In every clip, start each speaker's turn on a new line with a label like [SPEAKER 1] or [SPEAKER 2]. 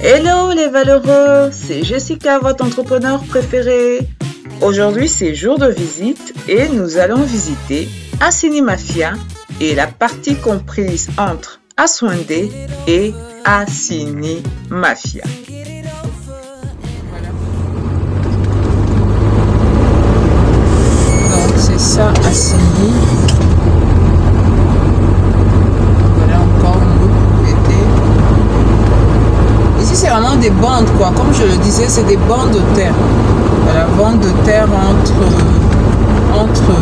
[SPEAKER 1] Hello les valeureux, c'est Jessica, votre entrepreneur préféré. Aujourd'hui c'est jour de visite et nous allons visiter Assini Mafia et la partie comprise entre Asuande et Assini Mafia.
[SPEAKER 2] Donc c'est ça Assini. C'est vraiment des bandes quoi, comme je le disais, c'est des bandes de terre. Voilà, bandes de terre entre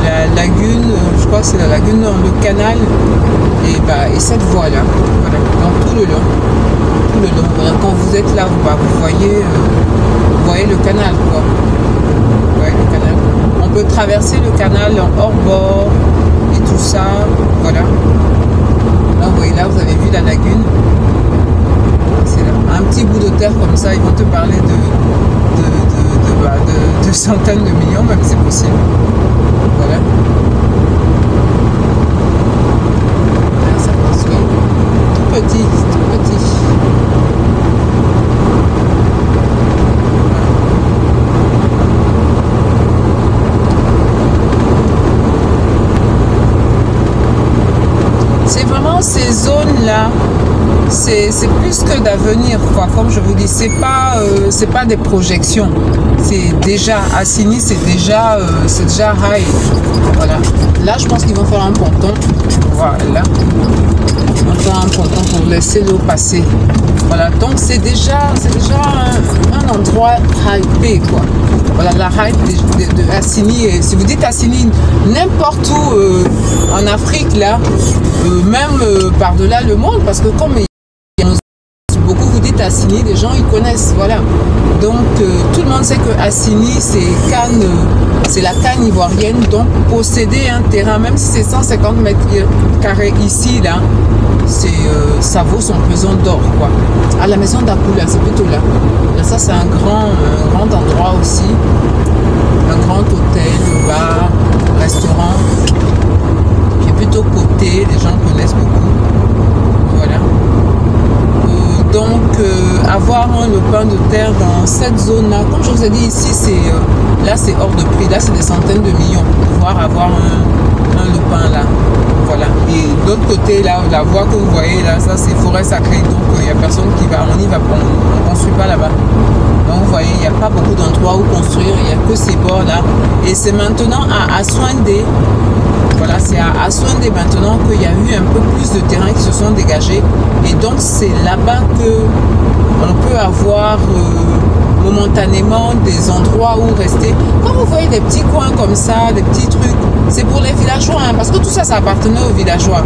[SPEAKER 2] la lagune, je crois que c'est la lagune, non, le canal et cette voie là. Voilà, donc tout le long. Voilà, quand vous êtes là, vous voyez le canal quoi. Vous voyez le canal. On peut traverser le canal en hors bord et tout ça. Voilà. Là, vous voyez là, vous avez vu la lagune. Un petit bout de terre comme ça, ils vont te parler de centaines de millions, même c'est possible. Voilà. Là, ça construit. Tout petit. C'est vraiment ces zones-là. C'est plus que d'avenir quoi, comme je vous dis, c'est pas des projections, c'est déjà Assini, c'est déjà high. Voilà, là je pense qu'ils vont faire un ponton, voilà, ils vont faire un ponton pour laisser l'eau passer. Voilà, donc c'est déjà un endroit hypé quoi. Voilà la hype de Assini. Et si vous dites Assini n'importe où en Afrique là, même par-delà le monde, parce que comme beaucoup vous dites Assini, les gens ils connaissent, voilà. Donc tout le monde sait que Assini c'est la Canne ivoirienne, donc posséder un terrain, même si c'est 150 mètres carrés ici là, ça vaut son pesant d'or quoi. À la maison d'Apoula, c'est plutôt là. Là ça c'est un grand endroit aussi, un grand hôtel, bar, restaurant, qui est plutôt coté, les gens connaissent beaucoup. Voilà. Donc avoir un lopin de terre dans cette zone là, comme je vous ai dit ici, là c'est hors de prix, là c'est des centaines de millions pour pouvoir avoir un lopin là. Voilà. Et de l'autre côté là, la voie que vous voyez là, ça c'est forêt sacrée, donc il n'y a personne qui va, on ne construit pas là-bas. Donc vous voyez, il n'y a pas beaucoup d'endroits où construire, il n'y a que ces bords là. Et c'est maintenant à Asuande. Voilà, c'est à Asuande maintenant qu'il y a eu un peu plus de terrain qui se sont dégagés. Et donc, c'est là-bas qu'on peut avoir momentanément des endroits où rester. Quand vous voyez des petits coins comme ça, des petits trucs, c'est pour les villageois, hein, parce que tout ça, ça appartenait aux villageois.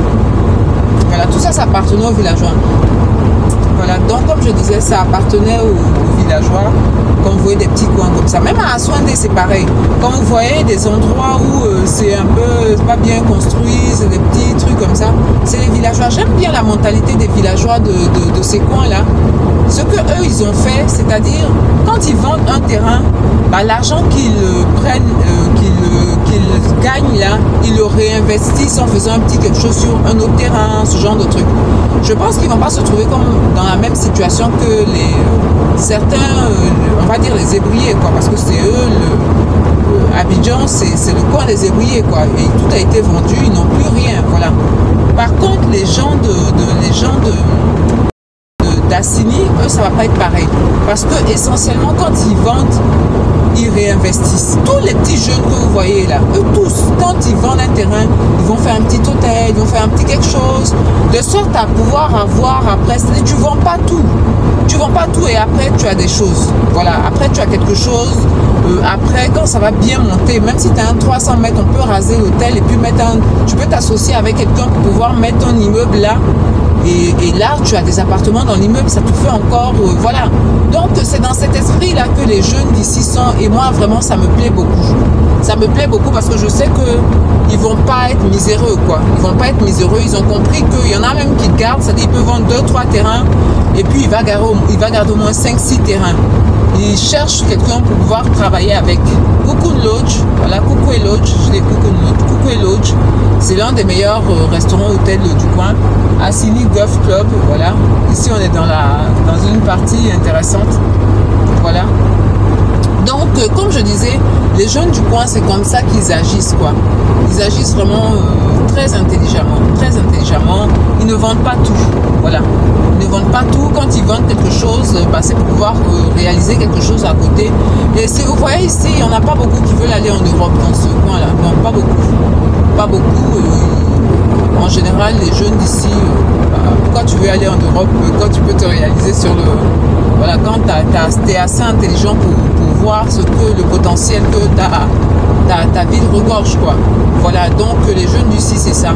[SPEAKER 2] Voilà, tout ça, ça appartenait aux villageois. Voilà, donc comme je disais, ça appartenait aux villageois. Quand vous voyez des petits coins comme ça, même à Asuande c'est pareil. Quand vous voyez des endroits où c'est un peu pas bien construit, c'est des petits trucs comme ça, c'est les villageois. J'aime bien la mentalité des villageois de ces coins-là. Ce que eux ils ont fait, c'est-à-dire quand ils vendent un terrain, bah, l'argent qu'ils prennent, qu'ils gagnent là, ils le réinvestissent en faisant un petit quelque chose sur un autre terrain, ce genre de truc. Je pense qu'ils ne vont pas se trouver comme dans la même situation que certains, on va dire les ébrouillés, quoi, parce que c'est eux, Abidjan, c'est le coin des ébrouillés, quoi, et tout a été vendu, ils n'ont plus rien, voilà. Par contre, les gens d'Assini, eux, ça va pas être pareil, parce que essentiellement, quand ils vendent, ils réinvestissent. Tous les petits jeunes que vous voyez là, eux tous, quand ils vendent un terrain, ils vont faire un petit hôtel, ils vont faire un petit quelque chose, de sorte à pouvoir avoir après, c'est-à-dire tu vends pas tout. Tu vends pas tout et après tu as des choses. Voilà, après tu as quelque chose. Après, quand ça va bien monter, même si tu as un 300 mètres, on peut raser l'hôtel et puis tu peux t'associer avec quelqu'un pour pouvoir mettre ton immeuble là. Et là, tu as des appartements dans l'immeuble, ça te fait encore, voilà. Donc, c'est dans cet esprit-là que les jeunes d'ici sont, et moi, vraiment, ça me plaît beaucoup. Ça me plaît beaucoup parce que je sais qu'ils ne vont pas être miséreux, quoi. Ils ne vont pas être miséreux, ils ont compris qu'il y en a même qui gardent, c'est-à-dire qu'ils peuvent vendre 2-3 terrains, et puis il va garder au moins 5-6 terrains. Ils cherchent quelqu'un pour pouvoir travailler avec. Cocoon Lodge, voilà, Kukwe Lodge, je dis Kukwe Lodge, c'est l'un des meilleurs restaurants hôtels du coin. Assini Golf Club, voilà. Ici, on est dans une partie intéressante, voilà. Donc, comme je disais, les jeunes du coin, c'est comme ça qu'ils agissent, quoi. Ils agissent vraiment très intelligemment, très intelligemment. Ils ne vendent pas tout, voilà. Ils ne vendent pas tout. Quand ils vendent quelque chose, bah, c'est pour pouvoir réaliser quelque chose à côté. Et si vous voyez ici, il n'y en a pas beaucoup qui veulent aller en Europe dans ce coin-là. Non, pas beaucoup. Pas beaucoup. En général, les jeunes d'ici, pourquoi tu veux aller en Europe quand tu peux te réaliser sur le... Voilà, quand tu es assez intelligent pour voir ce que le potentiel que ta ville regorge, quoi. Voilà, donc les jeunes d'ici, c'est ça.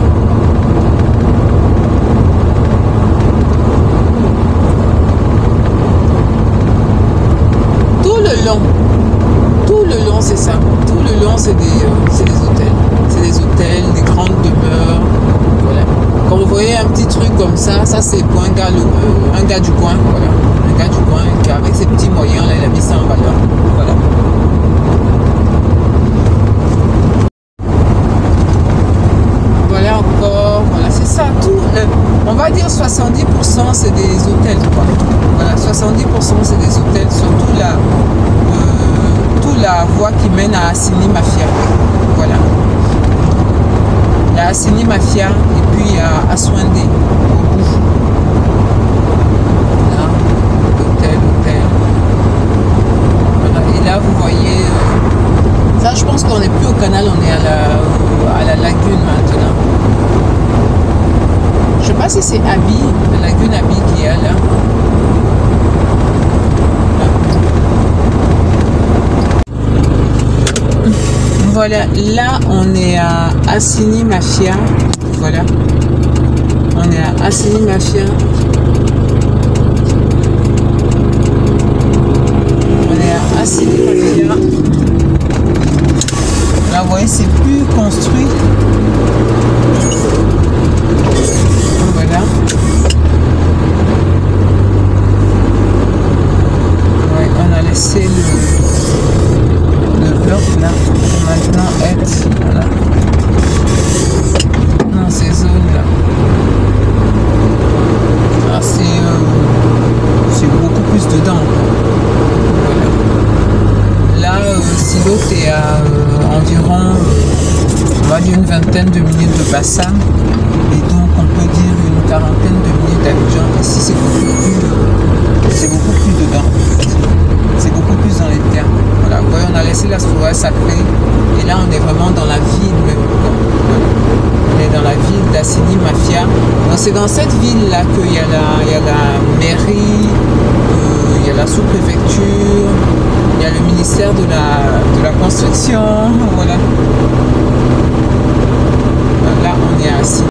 [SPEAKER 2] Tout le long, c'est ça. Tout le long, c'est des hôtels. C'est des hôtels, des grandes demeures. Voilà. Quand vous voyez un petit truc comme ça, c'est pour un gars du coin. Voilà. Un gars du coin qui, avec ses petits moyens, là, il a mis ça en valeur. Voilà. Voilà encore. Voilà, c'est ça. Tout. On va dire 70% c'est des hôtels, quoi. Voilà, 70% c'est des hôtels, surtout la voie qui mène à Assini Mafia. Voilà. Il y a Assini Mafia et puis à Aswande au bout. Là, hôtel. Voilà. Et là, vous voyez, ça, je pense qu'on n'est plus au canal, on est à la lagune maintenant. Je ne sais pas si c'est Abi, la lagune Abi qui est là. Voilà, là on est à Assini Mafia. Voilà. On est à Assini Mafia. On est à Assini Mafia. Là, vous voyez, c'est plus construit. Voilà. Ouais, on a laissé le bloc là pour maintenant être voilà, dans ces zones là. Ah, c'est beaucoup plus dedans. Voilà. Là, si l'autre est à environ on va dire une vingtaine de minutes de Bassam, et donc on peut dire une quarantaine de minutes d'Abidjan. Ici, c'est beaucoup plus dedans. C'est beaucoup plus dans les terres. Voilà, vous voyez, on a laissé la forêt sacrée et là on est vraiment dans la ville même. On est dans la ville d'Assini Mafia. Donc c'est dans cette ville là qu'il y a la mairie, il y a la sous-préfecture, il y a le ministère de la construction. Voilà. Là on est à Assini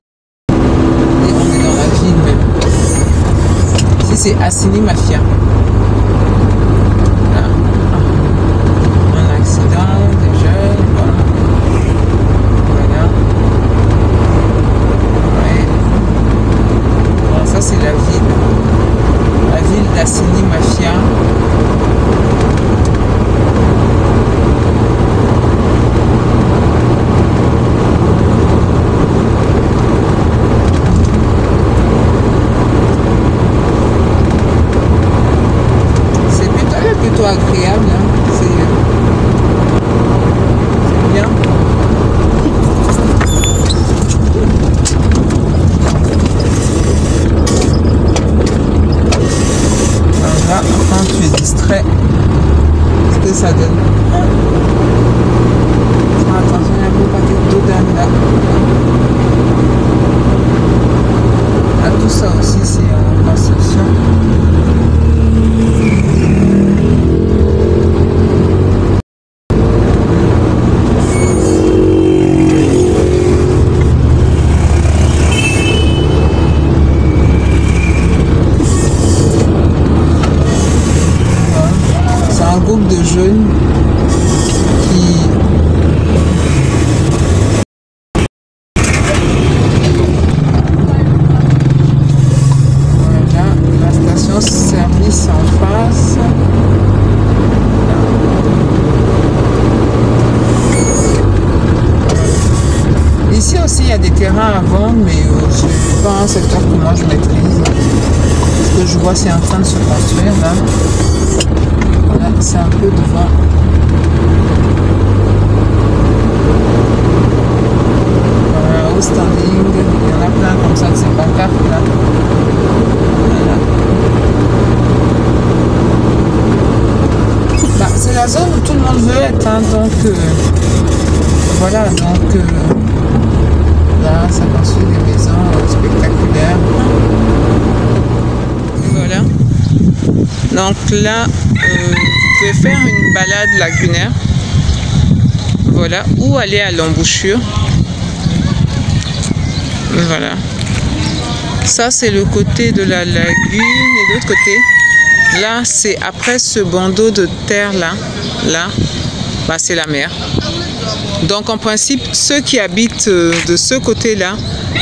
[SPEAKER 2] et on est dans la ville même. Ici c'est Assini Mafia. C'est la ville d'Assini Mafia. C'est plutôt agréable, hein. C'est bien. Quand tu es distrait, ce que ça donne. Attention, il y a un paquet d'eau là. Ah, tout ça aussi, c'est en construction. De jeunes qui voilà, la station service en face. terrains à vendre, mais ce n'est pas un secteur que moi je maîtrise. Ce que je vois, c'est en train de se construire là. Voilà, c'est un peu devant. Voilà, au standing, il y en a plein comme ça de ces pancartes là. Voilà. Bah, c'est la zone où tout le monde veut être, hein, donc voilà, donc là ça construit des maisons spectaculaires. Voilà. Donc là, vous pouvez faire une balade lagunaire. Voilà, ou aller à l'embouchure. Voilà. Ça c'est le côté de la lagune et l'autre côté. Là, c'est après ce bandeau de terre là, bah, c'est la mer. Donc en principe, ceux qui habitent de ce côté-là,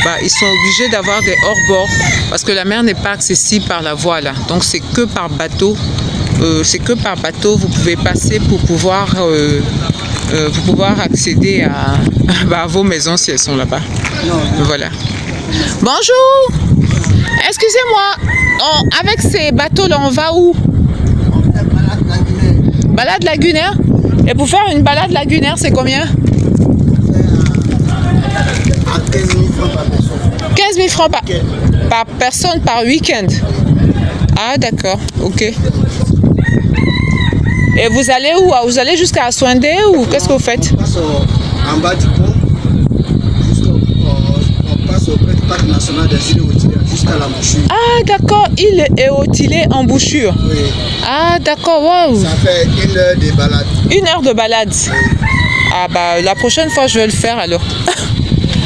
[SPEAKER 2] bah, ils sont obligés d'avoir des hors-bords parce que la mer n'est pas accessible par la voie là. Donc c'est que par bateau. Vous pouvez passer pour pouvoir accéder à vos maisons si elles sont là-bas. Voilà. Bonjour. Excusez-moi. Avec ces bateaux-là, on va où? Balade lagunaire. Et pour faire une balade lagunaire, c'est combien?
[SPEAKER 3] 15 000 francs par personne.
[SPEAKER 2] 15 000 francs par personne par week-end. Ah, d'accord. Ok. Et vous allez où? Vous allez jusqu'à Aswandé ou qu'est-ce que vous faites?
[SPEAKER 3] On passe en bas du pont, on passe auprès du parc national des îles Eotile jusqu'à l'embouchure.
[SPEAKER 2] Ah, d'accord. Île Eotile embouchure.
[SPEAKER 3] Oui.
[SPEAKER 2] Ah, d'accord. Wow.
[SPEAKER 3] Ça fait 1 heure de balade.
[SPEAKER 2] 1 heure de balade. Ah, bah, la prochaine fois, je vais le faire alors.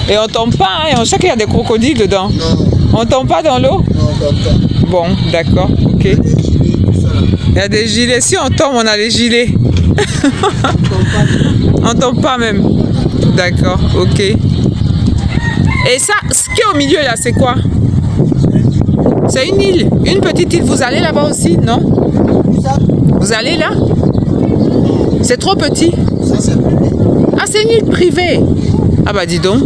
[SPEAKER 2] Et on tombe pas, hein? On sait qu'il y a des crocodiles dedans.
[SPEAKER 3] Non.
[SPEAKER 2] On tombe pas dans l'eau?
[SPEAKER 3] Non, on tombe pas.
[SPEAKER 2] Bon, d'accord. Ok. Il y a des gilets. Si on tombe, on a les gilets. On tombe pas même. D'accord, ok. Et ça, ce qui est au milieu là, c'est quoi? C'est une île, une petite île. Vous allez là-bas aussi, non? Vous allez là? C'est trop petit.
[SPEAKER 3] Ça, c'est privé.
[SPEAKER 2] Ah, c'est une île privée. Ah bah dis donc.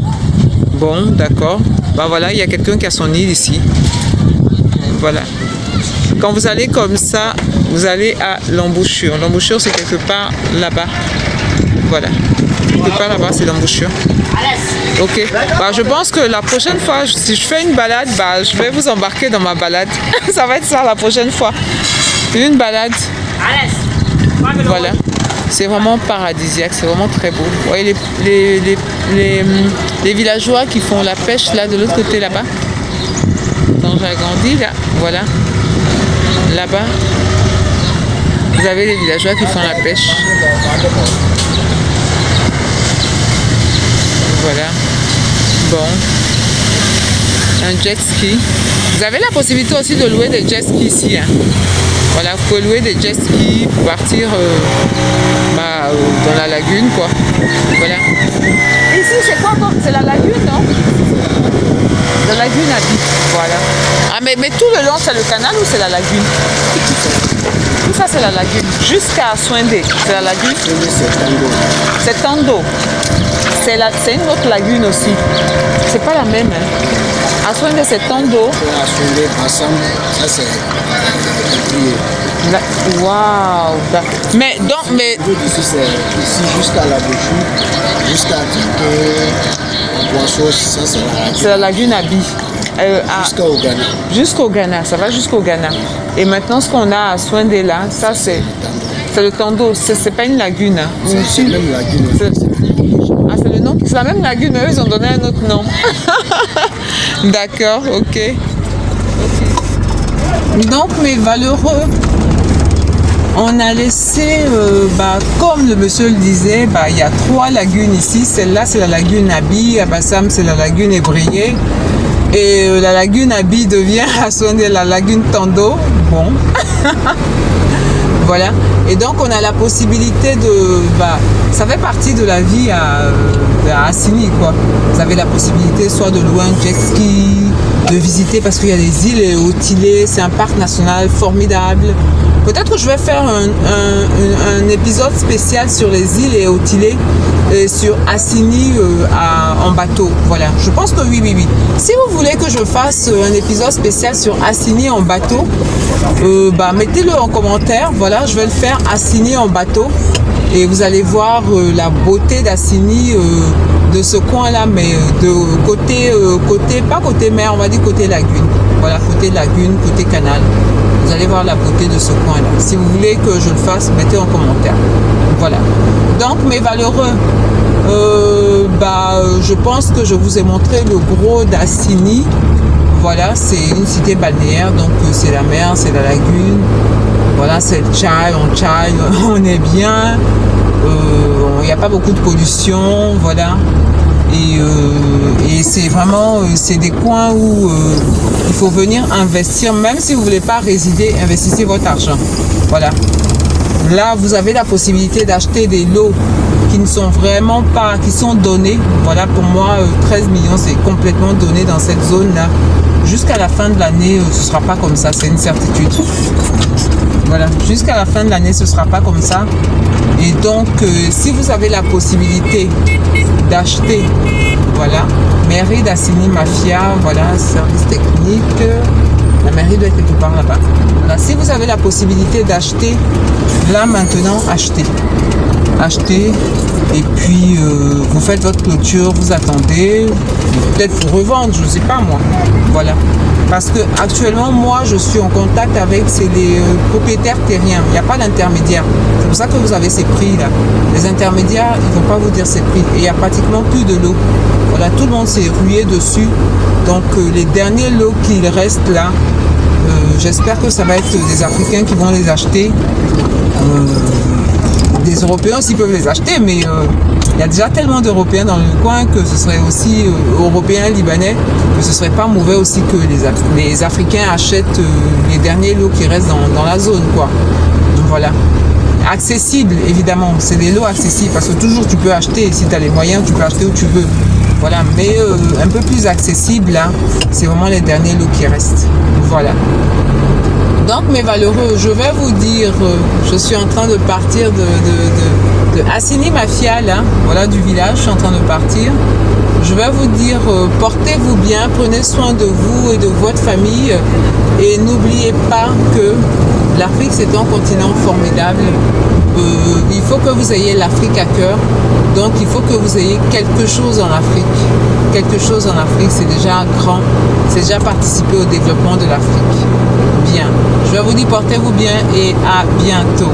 [SPEAKER 2] Bon, d'accord. Bah voilà, il y a quelqu'un qui a son île ici. Voilà. Quand vous allez comme ça, vous allez à l'embouchure. L'embouchure, c'est quelque part là-bas. Voilà. Quelque part là-bas, c'est l'embouchure. Ok. Bah, je pense que la prochaine fois, si je fais une balade, bah, je vais vous embarquer dans ma balade. Ça va être ça la prochaine fois. Une balade. Voilà. C'est vraiment paradisiaque, c'est vraiment très beau. Vous voyez les villageois qui font la pêche là de l'autre côté là-bas. Donc j'ai grandi là, voilà. Là-bas, vous avez les villageois qui font la pêche. Voilà. Bon. Un jet ski. Vous avez la possibilité aussi de louer des jet skis ici. Hein. Voilà, vous pouvez louer des jet skis pour partir dans la lagune, quoi. Voilà. Ici, c'est quoi? C'est la lagune, non? La lagune à Bi. Voilà. Ah, mais tout le long, c'est le canal ou c'est la lagune? Tout ça, c'est la lagune. Jusqu'à Aswandé, c'est la lagune? C'est Tando. C'est une autre lagune aussi. C'est pas la même. Hein. Aswandé, c'est Tando.
[SPEAKER 3] Aswandé, ensemble, ça c'est
[SPEAKER 2] waouh! Mais donc, mais.
[SPEAKER 3] Ici, c'est ici jusqu'à la bouche, jusqu'à Boisseau, ça c'est la lagune. C'est
[SPEAKER 2] la lagune à Bi.
[SPEAKER 3] Jusqu'au Ghana.
[SPEAKER 2] Jusqu'au Ghana, ça va jusqu'au Ghana. Et maintenant, ce qu'on a à Aswandé là, ça c'est le Tando. C'est pas une lagune. Hein.
[SPEAKER 3] C'est la même lagune.
[SPEAKER 2] Ah, c'est le nom? C'est la même lagune, mais eux, ils ont donné un autre nom. D'accord, ok. Donc, mes valeureux, on a laissé, comme le monsieur le disait, il y a 3 lagunes ici. Celle-là, c'est la lagune Abi. À Bassam, c'est la lagune Ébrié. Et la lagune Abi devient à Aswandé la lagune Tando. Bon. Voilà. Et donc, on a la possibilité de... ça fait partie de la vie à Assini, quoi. Vous avez la possibilité soit de louer un jet ski, visiter parce qu'il y a des îles et Otile, c'est un parc national formidable. Peut-être que je vais faire un épisode spécial sur les îles et Otile et sur Assini en bateau. Voilà, je pense que oui. Si vous voulez que je fasse un épisode spécial sur Assini en bateau, mettez-le en commentaire. Voilà, je vais le faire Assini en bateau et vous allez voir la beauté d'Assini de ce coin-là, mais de côté, pas côté mer, on va dire côté lagune. Voilà, côté lagune, côté canal. Vous allez voir la beauté de ce coin-là. Si vous voulez que je le fasse, mettez en commentaire. Voilà. Donc, mes valeureux, je pense que je vous ai montré le gros d'Assini. Voilà, c'est une cité balnéaire, donc c'est la mer, c'est la lagune. Voilà, c'est le chai, on est bien. Il n'y a pas beaucoup de pollution, voilà. Et c'est vraiment, c'est des coins où il faut venir investir, même si vous ne voulez pas résider, investissez votre argent. Voilà. Là, vous avez la possibilité d'acheter des lots qui ne sont vraiment pas, qui sont donnés. Voilà, pour moi, 13 millions, c'est complètement donné dans cette zone-là. Jusqu'à la fin de l'année, ce ne sera pas comme ça, c'est une certitude. Voilà, jusqu'à la fin de l'année, ce ne sera pas comme ça. Et donc, si vous avez la possibilité d'acheter, voilà, mairie d'Assini Mafia, voilà, service technique, la mairie doit être quelque part là-bas. Voilà, si vous avez la possibilité d'acheter, là maintenant, achetez. Achetez, et puis vous faites votre clôture, vous attendez, peut-être vous revendre, je ne sais pas moi. Voilà. Parce que actuellement, moi, je suis en contact avec les propriétaires terriens. Il n'y a pas d'intermédiaire. C'est pour ça que vous avez ces prix-là. Les intermédiaires, ils ne vont pas vous dire ces prix. Et il n'y a pratiquement plus de lots. Voilà, tout le monde s'est rué dessus. Donc, les derniers lots qu'il reste là, j'espère que ça va être des Africains qui vont les acheter. Des Européens aussi peuvent les acheter, mais il y a déjà tellement d'Européens dans le coin que ce serait aussi Européens, Libanais, que ce serait pas mauvais aussi que les Africains achètent les derniers lots qui restent dans la zone, quoi. Donc voilà. Accessible, évidemment, c'est des lots accessibles parce que toujours tu peux acheter, si tu as les moyens, tu peux acheter où tu veux. Voilà, mais un peu plus accessible là, c'est vraiment les derniers lots qui restent. Voilà. Donc mes valeureux, je vais vous dire, je suis en train de partir de Assini Mafia là, voilà du village, je suis en train de partir. Je vais vous dire, portez-vous bien, prenez soin de vous et de votre famille et n'oubliez pas que l'Afrique c'est un continent formidable. Il faut que vous ayez l'Afrique à cœur, donc il faut que vous ayez quelque chose en Afrique. Quelque chose en Afrique, c'est déjà grand, c'est déjà participer au développement de l'Afrique. Bien, je vais vous dire portez-vous bien et à bientôt.